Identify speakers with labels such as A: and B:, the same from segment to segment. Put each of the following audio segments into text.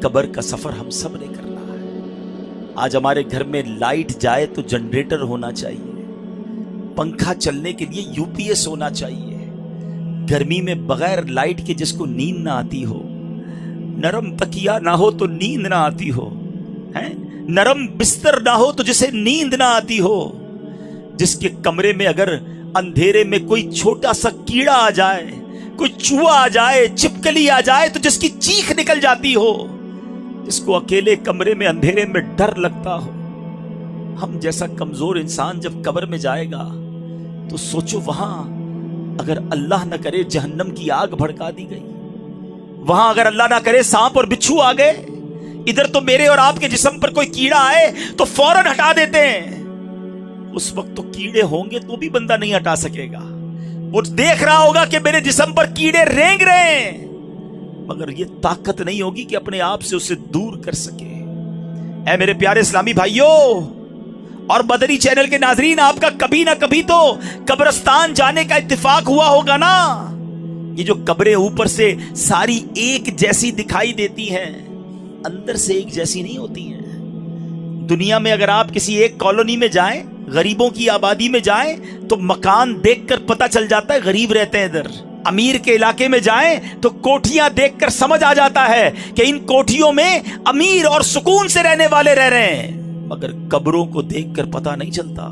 A: قبر کا سفر ہم سب نے کرنا ہے۔ آج ہمارے گھر میں لائٹ جائے تو جنریٹر ہونا چاہیے، پنکھا چلنے کے لیے یو پی ایس ہونا چاہیے۔ گرمی میں بغیر لائٹ کے جس کو نیند نہ آتی ہو، نرم تکیا نہ ہو تو نیند نہ آتی ہو، نرم بستر نہ ہو تو جسے نیند نہ آتی ہو، جس کے کمرے میں اگر اندھیرے میں کوئی چھوٹا سا کیڑا آ جائے، کوئی چوہا آ جائے، چھپکلی آ جائے تو جس کی چیخ نکل جاتی ہو، جس کو اکیلے کمرے میں اندھیرے میں ڈر لگتا ہو۔ ہم جیسا کمزور انسان جب قبر میں جائے گا تو سوچو، وہاں اگر اللہ نہ کرے جہنم کی آگ بھڑکا دی گئی، وہاں اگر اللہ نہ کرے سانپ اور بچھو آ گئے، ادھر تو میرے اور آپ کے جسم پر کوئی کیڑا آئے تو فوراً ہٹا دیتے ہیں۔ اس وقت تو کیڑے ہوں گے تو بھی بندہ نہیں ہٹا سکے گا، وہ دیکھ رہا ہوگا کہ میرے جسم پر کیڑے رینگ رہے ہیں، مگر یہ طاقت نہیں ہوگی کہ اپنے آپ سے اسے دور کر سکے۔ اے میرے پیارے اسلامی بھائیوں اور مدنی چینل کے ناظرین، آپ کا کبھی نہ کبھی تو قبرستان جانے کا اتفاق ہوا ہوگا نا۔ یہ جو قبریں اوپر سے ساری ایک جیسی دکھائی دیتی ہیں، اندر سے ایک جیسی نہیں ہوتی ہیں۔ دنیا میں اگر آپ کسی ایک کالونی میں جائیں، غریبوں کی آبادی میں جائیں، تو مکان دیکھ کر پتہ چل جاتا ہے غریب رہتے ہیں ادھر۔ امیر کے علاقے میں جائیں تو کوٹھیاں دیکھ کر سمجھ آ جاتا ہے کہ ان کوٹھیوں میں امیر اور سکون سے رہنے والے رہ رہے ہیں، مگر قبروں کو دیکھ کر پتہ نہیں چلتا۔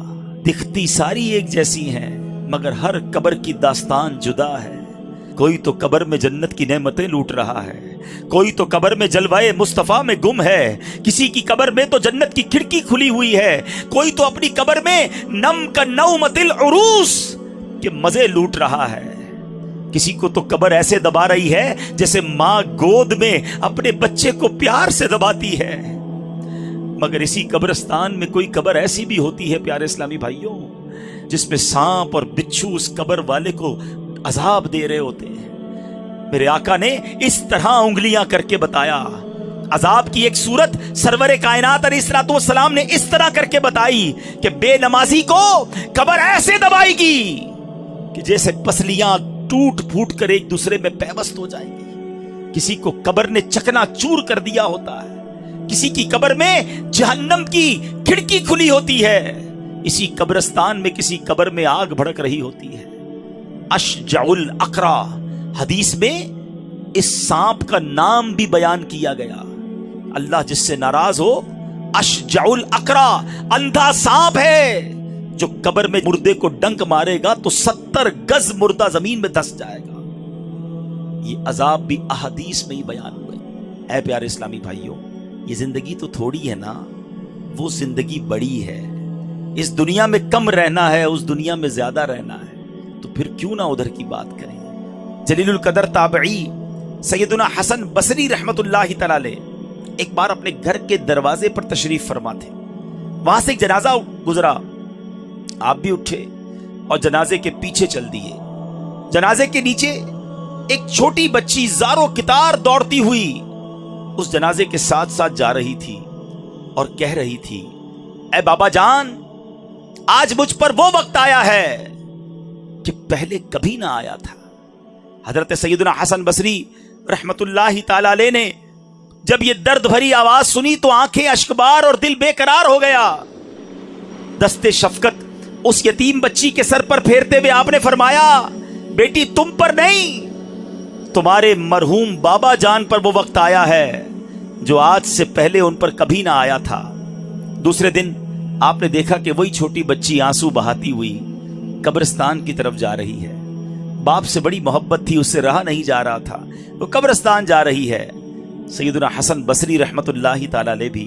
A: دکھتی ساری ایک جیسی ہیں، مگر ہر قبر کی داستان جدا ہے۔ کوئی تو قبر میں جنت کی نعمتیں لوٹ رہا ہے، کوئی تو قبر میں جلوائے مصطفیٰ میں گم ہے، کسی کی قبر میں تو جنت کی کھڑکی کھلی ہوئی ہے، کوئی تو اپنی قبر میں نم کا نومت العروس کے مزے لوٹ رہا ہے، کسی کو تو قبر ایسے دبا رہی ہے جیسے ماں گود میں اپنے بچے کو پیار سے دباتی ہے۔ مگر اسی قبرستان میں کوئی قبر ایسی بھی ہوتی ہے پیارے اسلامی بھائیوں، جس میں سانپ اور بچھو اس قبر والے کو عذاب دے رہے ہوتے ہیں۔ میرے آقا نے اس طرح انگلیاں کر کے بتایا، عذاب کی ایک صورت سرور کائنات علیہ الصلوۃ والسلام نے اس طرح کر کے بتائی کہ بے نمازی کو قبر ایسے دبائے گی کہ جیسے پسلیاں ٹوٹ پھوٹ کر ایک دوسرے میں پیوست ہو جائیں گی۔ کسی کو قبر نے چکنا چور کر دیا ہوتا ہے، کسی کی قبر میں جہنم کی کھڑکی کھلی ہوتی ہے، اسی قبرستان میں کسی قبر میں آگ بھڑک رہی ہوتی ہے۔ اشجع الاقرا، حدیث میں اس سانپ کا نام بھی بیان کیا گیا۔ اللہ جس سے ناراض ہو، اشجع الاقرا، اندھا سانپ ہے جو قبر میں مردے کو ڈنک مارے گا تو 70 گز مردہ زمین میں دھس جائے گا۔ یہ عذاب بھی احادیث میں ہی بیان ہوئے۔ اے پیارے اسلامی بھائیوں، یہ زندگی تو تھوڑی ہے نا، وہ زندگی بڑی ہے۔ اس دنیا میں کم رہنا ہے، اس دنیا میں زیادہ رہنا ہے، تو پھر کیوں نہ ادھر کی بات کریں۔ جلیل القدر تابعی سیدنا حسن بصری رحمت اللہ تعالی علیہ ایک بار اپنے گھر کے دروازے پر تشریف فرما تھے، وہاں سے ایک جنازہ گزرا، آپ بھی اٹھے اور جنازے کے پیچھے چل دیے۔ جنازے کے نیچے ایک چھوٹی بچی زارو کتار دوڑتی ہوئی اس جنازے کے ساتھ ساتھ جا رہی تھی اور کہہ رہی تھی، اے بابا جان، آج مجھ پر وہ وقت آیا ہے کہ پہلے کبھی نہ آیا تھا۔ حضرت سیدنا حسن بصری رحمت اللہ تعالی علیہ نے جب یہ درد بھری آواز سنی تو آنکھیں اشکبار اور دل بے قرار ہو گیا۔ دست شفقت اس یتیم بچی کے سر پر پھیرتے ہوئے آپ نے فرمایا، بیٹی تم پر نہیں، تمہارے مرحوم بابا جان پر وہ وقت آیا ہے جو آج سے پہلے ان پر کبھی نہ آیا تھا۔ دوسرے دن آپ نے دیکھا کہ وہی چھوٹی بچی آنسو بہاتی ہوئی قبرستان کی طرف جا رہی ہے۔ باپ سے بڑی محبت تھی، اس سے رہا نہیں جا رہا تھا، وہ قبرستان جا رہی ہے۔ سیدنا حسن بصری رحمت اللہ تعالی علیہ بھی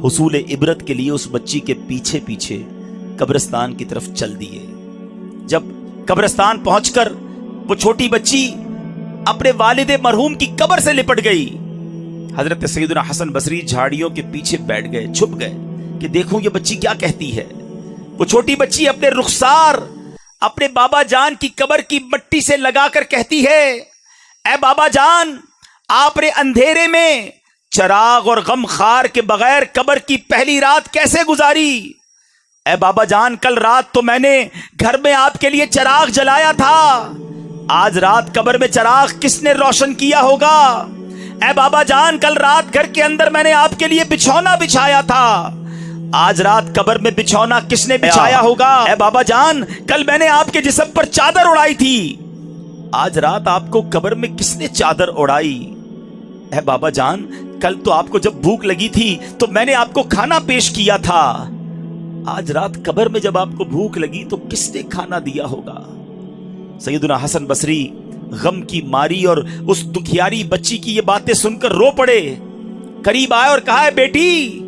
A: حصول عبرت کے لیے اس بچی کے پیچھے پیچھے قبرستان کی طرف چل دیے۔ جب قبرستان پہنچ کر وہ چھوٹی بچی اپنے والد مرحوم کی قبر سے لپٹ گئی، حضرت سیدنا حسن بصری جھاڑیوں کے پیچھے بیٹھ گئے، چھپ گئے کہ دیکھوں یہ بچی کیا کہتی ہے۔ وہ چھوٹی بچی اپنے رخسار اپنے بابا جان کی قبر کی مٹی سے لگا کر کہتی ہے، اے بابا جان، آپ نے اندھیرے میں چراغ اور غم خار کے بغیر قبر کی پہلی رات کیسے گزاری؟ اے بابا جان، کل رات تو میں نے گھر میں آپ کے لیے چراغ جلایا تھا، آج رات قبر میں چراغ کس نے روشن کیا ہوگا؟ اے بابا جان کل رات گھر کے اندر میں نے آپ کے لیے بچھونا بچھایا تھا، آج رات قبر میں بچھونا کس نے بچھایا ہوگا؟ اے بابا جان کل میں نے آپ کے جسم پر چادر اڑائی تھی، آج رات آپ کو قبر میں کس نے چادر اڑائی؟ اے بابا جان کل تو آپ کو جب بھوک لگی تھی تو میں نے آپ کو کھانا پیش کیا تھا، آج رات قبر میں جب آپ کو بھوک لگی تو کس نے کھانا دیا ہوگا؟ سیدنا حسن بصری غم کی ماری اور اس دکھیاری بچی کی یہ باتیں سن کر رو پڑے، قریب آئے اور کہا، بیٹی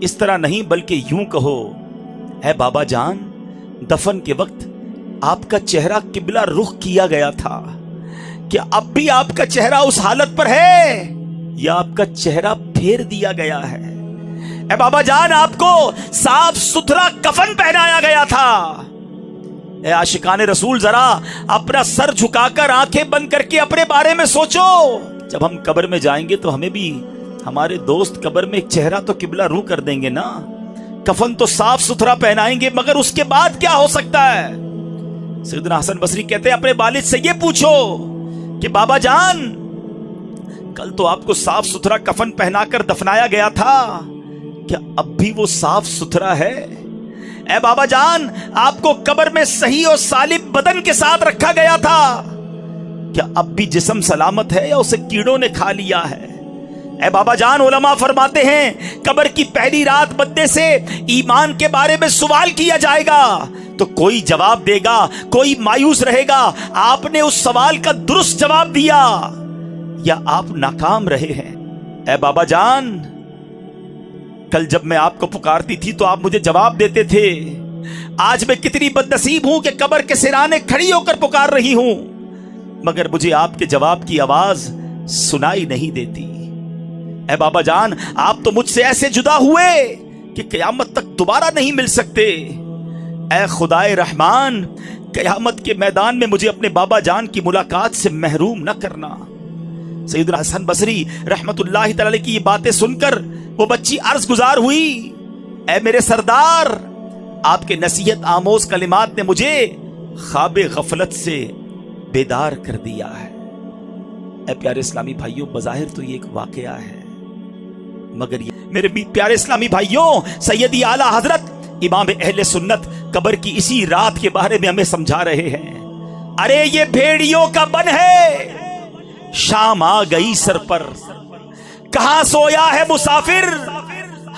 A: اس طرح نہیں بلکہ یوں کہو، اے بابا جان دفن کے وقت آپ کا چہرہ قبلہ رخ کیا گیا تھا، کیا اب بھی آپ کا چہرہ اس حالت پر ہے یا آپ کا چہرہ پھیر دیا گیا ہے؟ اے بابا جان آپ کو صاف ستھرا کفن پہنایا گیا تھا، اے عاشقان رسول ذرا اپنا سر جھکا کر آنکھیں بند کر کے اپنے بارے میں سوچو، جب ہم قبر میں جائیں گے تو ہمیں بھی ہمارے دوست قبر میں ایک چہرہ تو قبلہ رو کر دیں گے نا، کفن تو صاف ستھرا پہنائیں گے، مگر اس کے بعد کیا ہو سکتا ہے؟ سیدنا حسن بصری کہتے ہیں اپنے والد سے یہ پوچھو کہ بابا جان کل تو آپ کو صاف ستھرا کفن پہنا کر دفنایا گیا تھا، کیا اب بھی وہ صاف ستھرا ہے؟ اے بابا جان آپ کو قبر میں صحیح اور سالم بدن کے ساتھ رکھا گیا تھا، کیا اب بھی جسم سلامت ہے یا اسے کیڑوں نے کھا لیا ہے؟ اے بابا جان علماء فرماتے ہیں قبر کی پہلی رات بندے سے ایمان کے بارے میں سوال کیا جائے گا تو کوئی جواب دے گا، کوئی مایوس رہے گا، آپ نے اس سوال کا درست جواب دیا یا آپ ناکام رہے ہیں؟ اے بابا جان کل جب میں آپ کو پکارتی تھی تو آپ مجھے جواب دیتے تھے، آج میں کتنی بد نصیب ہوں کہ قبر کے سرانے کھڑی ہو کر پکار رہی ہوں مگر مجھے آپ کے جواب کی آواز سنائی نہیں دیتی۔ اے بابا جان آپ تو مجھ سے ایسے جدا ہوئے کہ قیامت تک دوبارہ نہیں مل سکتے، اے خدائے رحمان قیامت کے میدان میں مجھے اپنے بابا جان کی ملاقات سے محروم نہ کرنا۔ سیدنا حسن بصری رحمت اللہ تعالی کی یہ باتیں سن کر وہ بچی عرض گزار ہوئی، اے میرے سردار آپ کے نصیحت آموز کلمات نے مجھے خواب غفلت سے بیدار کر دیا ہے۔ اے پیارے اسلامی بھائیوں بظاہر تو یہ ایک واقعہ ہے مگر یہ میرے پیارے اسلامی بھائیوں سیدی اعلیٰ حضرت امام اہل سنت قبر کی اسی رات کے بارے میں ہمیں سمجھا رہے ہیں، ارے یہ بھیڑیوں کا بن ہے، شام آ گئی سر پر، کہاں سویا ہے مسافر،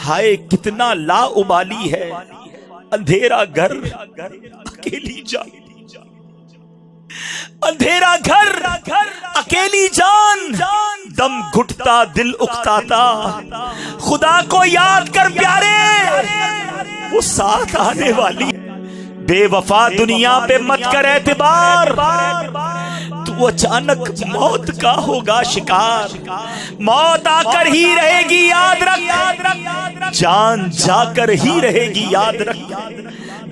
A: ہائے کتنا لا ابالی ہے، اندھیرا گھر اکیلی جان، اندھیرا گھر اکیلی جان، دم گھٹتا دل اکتاتا، خدا کو یاد کر پیارے وہ ساتھ آنے والی، بے وفا دنیا پہ مت کر اعتبار، تو اچانک موت کا ہوگا شکار، موت آ کر ہی رہے گی یاد رکھ، جان جا کر ہی رہے گی یاد رکھ،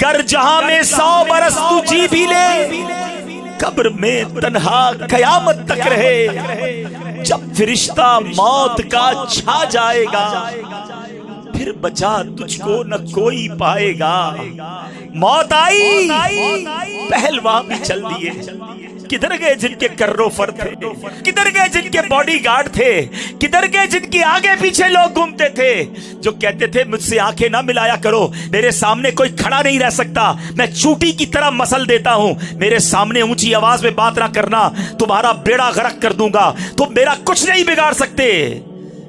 A: گر جہاں میں 100 برس تو جی بھی لے، قبر میں تنہا قیامت تک رہے، جب فرشتہ موت کا چھا جائے گا پھر بچا تجھ کو نہ کوئی پائے گا، موت آئی پہلوان بھی چل دیے، کدھر گئے جن کے کرو فر تھے، کدھر گئے جن کے باڈی گارڈ تھے، کدھر گئے جن کے آگے پیچھے لوگ گھومتے تھے جو کہتے تھے مجھ سے آنکھیں نہ ملایا کرو، میرے سامنے کوئی کھڑا نہیں رہ سکتا، میں چوٹی کی طرح مسل دیتا ہوں، میرے سامنے اونچی آواز میں بات نہ کرنا تمہارا بیڑا غرق کر دوں گا، تم میرا کچھ نہیں بگاڑ سکتے،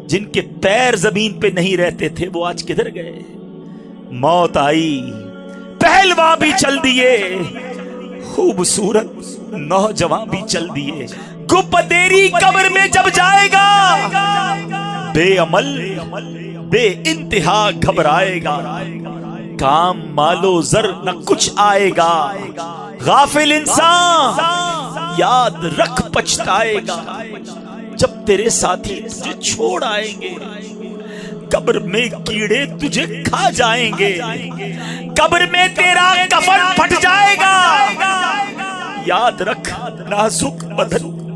A: جن کے پیر زمین پہ نہیں رہتے تھے وہ آج کدھر گئے؟ موت آئی پہلوان بھی چل دیے، خوبصورت نوجوان بھی چل دیے، گپ تیری قبر میں جب جائے گا بے عمل بے انتہا گھبرائے گا، کام مالو زر نہ کچھ آئے گا، غافل انسان یاد رکھ پچھتائے گا، جب تیرے ساتھی تجھے چھوڑ آئیں گے قبر میں کیڑے تجھے کھا جائیں گے، قبر میں تیرا کفن پھٹ جائے گا، یاد رکھ نازک بدن